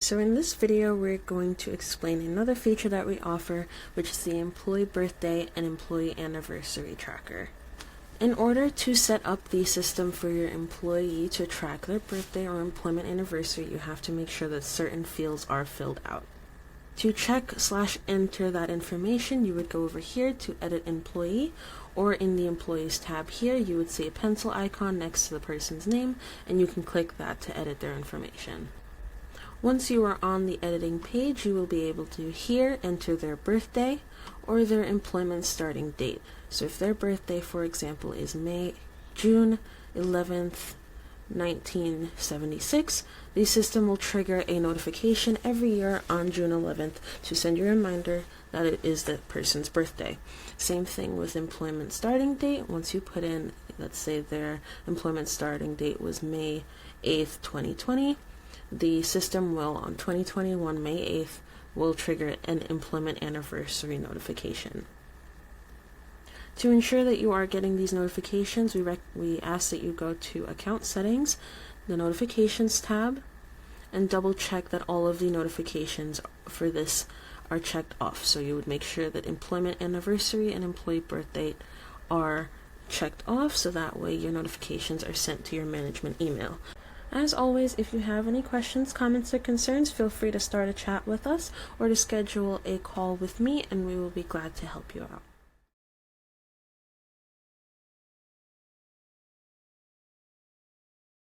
So in this video, we're going to explain another feature that we offer, which is the employee birthday and employee anniversary tracker. In order to set up the system for your employee to track their birthday or employment anniversary, you have to make sure that certain fields are filled out. To check/enter that information, you would go over here to edit employee, or in the employees tab here, you would see a pencil icon next to the person's name, and you can click that to edit their information. Once you are on the editing page, you will be able to here enter their birthday or their employment starting date. So if their birthday, for example, is June 11th, 1976, the system will trigger a notification every year on June 11th to send you a reminder that it is the person's birthday. Same thing with employment starting date. Once you put in, let's say their employment starting date was May 8th, 2020, the system will, on 2021 May 8th, will trigger an employment anniversary notification. To ensure that you are getting these notifications, we ask that you go to Account Settings, the Notifications tab, and double check that all of the notifications for this are checked off. So you would make sure that employment anniversary and employee birthday are checked off, so that way your notifications are sent to your management email. As always, if you have any questions, comments, or concerns, feel free to start a chat with us or to schedule a call with me, and we will be glad to help you out.